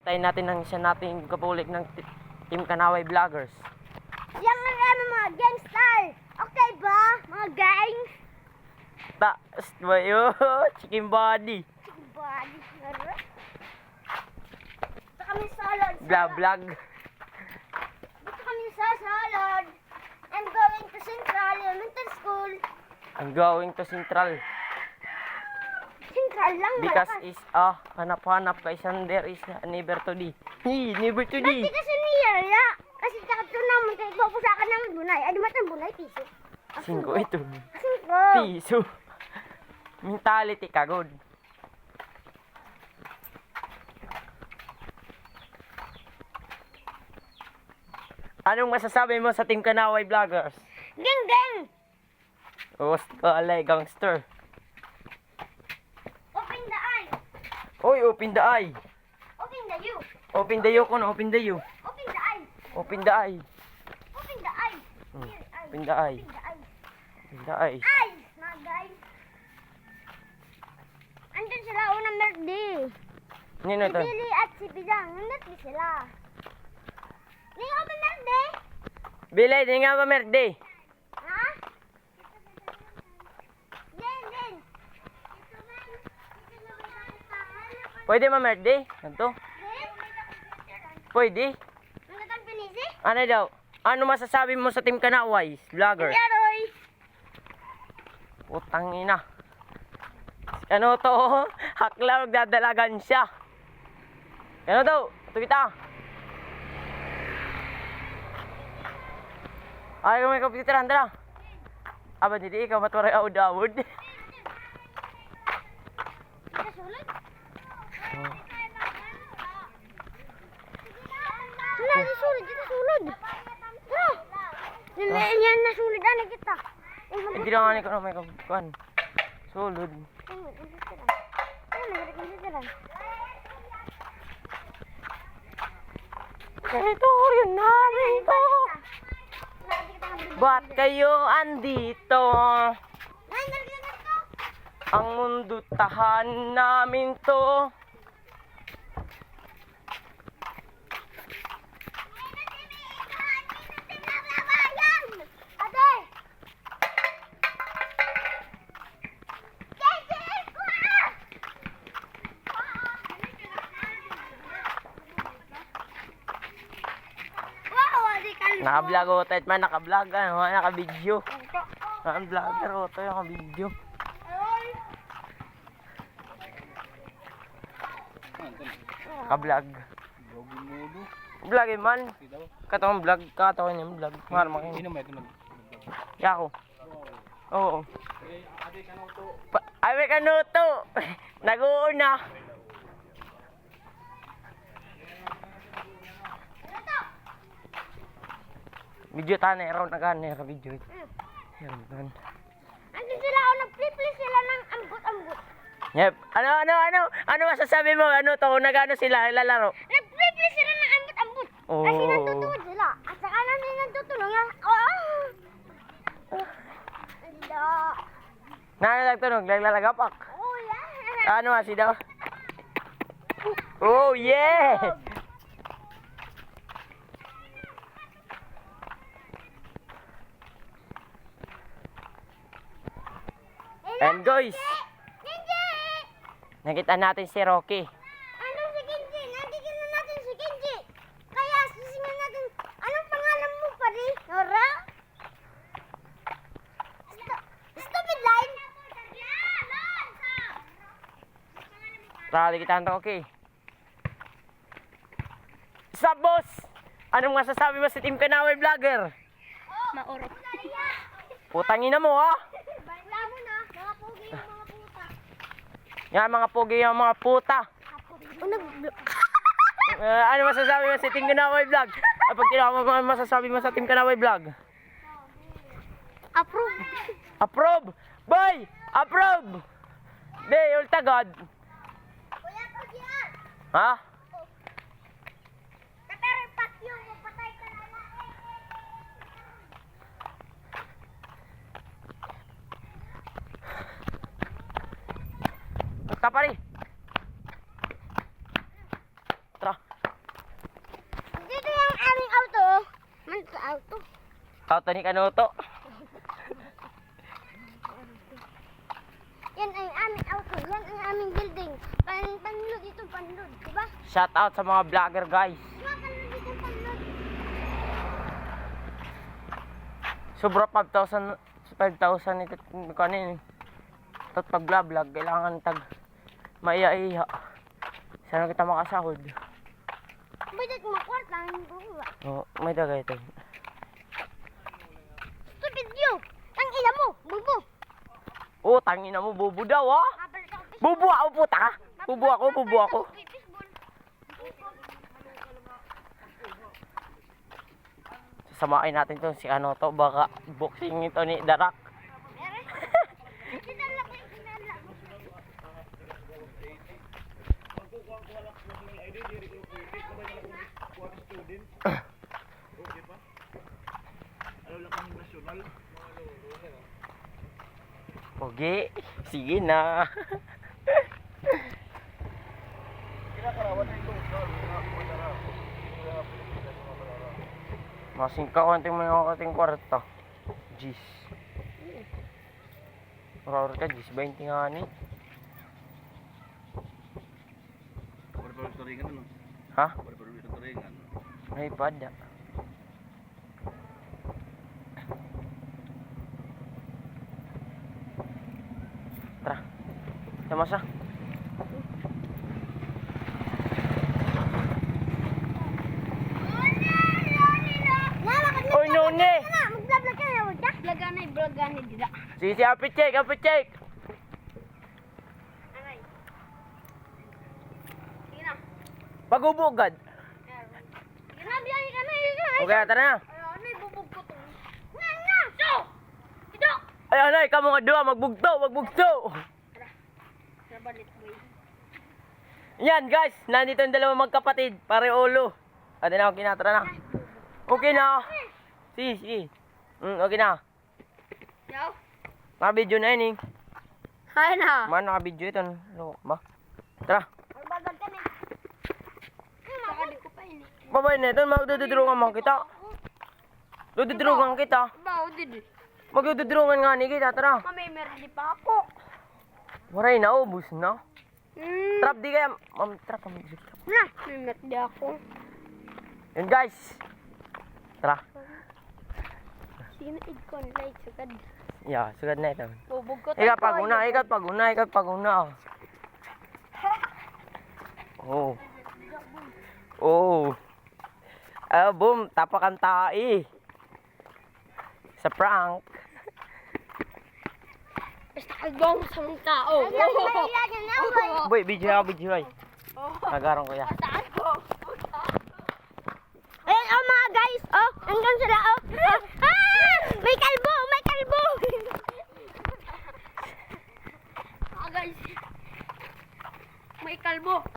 Tayo natin ng isa nating kapulik ng Team Kanaway Vloggers. Yan ang mga gangster. Okay ba, mga gangs? Taas ba yun? Chicken body. Body. Dito kami salad. Vlog. Dito kami sa salad. I'm going to Central Elementary School. I'm going to Central. Central lang. Because malakas. is hanap-hanap kay Sander is never to di. Never to Bakit di. kasi niya ya? Kasi takot naman kayo ipapusakan ng bunay. Ay, di matang bunay, piso. 5 ito. Cinco. Piso. Mentality ka, good. Anong masasabi mo sa Team Kanaway Vloggers? Geng, geng. Alay gangster. Open the eye. Oy, open the eye. Open the you. Open the you ko na, open the you. Open the eye. Open the eye. Open the eye. Hmm. Here, eye. Open the eye. Open the eye. Open the eye. Ay! Mga guys. Andun sila unang birthday. Nino Si to? Billy at si Bidang. Birthday sila. Hindi ako birthday. Bilay, di nga ba merde? Ha? Din, din. Pwede ma merde? Ganto? Din? Pwede? Mangatang pinisi? Ano daw? Ano masasabi mo sa Team Kanaway Vloggers? Yaroy. Putang ina. Ano to? Hakla, magdadalagan siya. Ano daw? Ito kita. Ay, kung may computer, handa. Aba, hindi ikaw matwaray awd-awd. Kita sulit? Wala, di sulit. Kita sulit. Tara. Yan na sulit. Ano kita? Hindi na nga ni ko na may kabukan. Sulod. Teritoryo namin to. Ba't kayo andito? Ang mundo tahan namin to. Ate! Wow, ate ka. Naka-vlog o tayo man, naka-vlog ano, naka-video. Naka-vlogger o tayo, naka-video. Naka-vlog. Vlog man. Katong vlog, katong yung vlog. Mahal mo kayo. Yako. Oo. Ay, may kanuto. Nag-uuna. Video tayo na around na gana video. Yan. Ano sila o nag-flip sila ng ambot-ambot. Yep. Ano masasabi mo? Ano to? Nagano sila lalaro? Nag-flip sila ng ambot-ambot. Oo. Kasi nantutuwad sila. At saka namin nagtutulong nga. Anda. Nagtunog, naglalagapak. Oh, yeah. Ano si daw? Oh, yeah! And guys, Kenji! nakita natin si Rocky. Ano si Kenji? Nakikita na natin si Kenji. Kaya sisingin natin, anong pangalan mo pa rin? Nora? Stupid line? Tara, kita ang Rocky. Sup, boss? Anong masasabi mo sa Team Kanaway Vlogger? Maorok. Putang ina mo, ha? Bala mo na, mga pugi yung mga puta. Yan, mga pugi yung mga puta. Ano masasabi mo sa Team Kanaway Vlog? Pag tinawag mo, masasabi mo sa Team Kanaway Vlog? Approve. Approve! Boy! Approve! Di, ulta God. Kuya, pagyan. Ha? Pero ipat yung mapatay ka na lang. Punta pa rin. Tara. Ano sa auto? Auto ni Kanoto. Yan ang aming auto. Yan ang aming building. Panlod ito, panlod. Diba? Shout out sa mga vlogger guys. Diba panlod ito, panlod? Sobra 5,000 ito kanin. Tot pag vlog, kailangan tag maiya-iya. Sana kita makasahod. Ba't kumakwarta? Hindi ko ba? Oh, may dagay ito. Stupid you! Ang ina mo! Bubo! Oh, tangina mo, bubu daw ah. Mapalit ako baseball. Bubu ako puta. Bubu ako. Baseball. Sasamain natin to si ano to, baka boxing ito ni Darak. Ere? Sinalak eh, sinalak. Oke, sige na. Masing kaunting mga kating kwarta. Jis. Marawar ka, Jis. 20 nga ni. Ha? May pada. Tara. Sama sa. Oy, none! Mag-vlog ka na, wag ka? Vloganay, dila. Si Apit check. Aray. Sige na. Pagubugad. Sige na, biyahe ka na, Okay, tara na. Ano yung bubog ko to? Nga! So! Ito! Ay, anay, kamo nga duha, magbugto. Nabalit, boy. Yan, guys. Nandito ang dalawang magkapatid. Pare ulo. Ate na, okay na, tara na. Okay na. Si. Okay na. Yo! Naka-video na yun eh. Hi na! Man, naka-video ito. Ano ba? Tara. Magbagal kami. Baka di ko pa ini. Babay na ito, magdududurungan mo kita. Dududurungan kita. Bao, didi. Magdududurungan nga ni kita, tara. Mamimerde pa ako. Waray na, ubus na. Hmm. Trap di kaya. Ma'am, trap kami. Na! Mamimerde ako. Yun guys. Tara. Sino idkon like sugad? Yeah, sugad na ito. Bubog ko Ikat paguna. Oh. Ah, boom, tapakan tae. Sa prank. Basta kagong sa mga tao. Boy, video ay. Nagarong ko ya. Ayan, oh mga guys, oh, hanggang sila, oh. Ah! May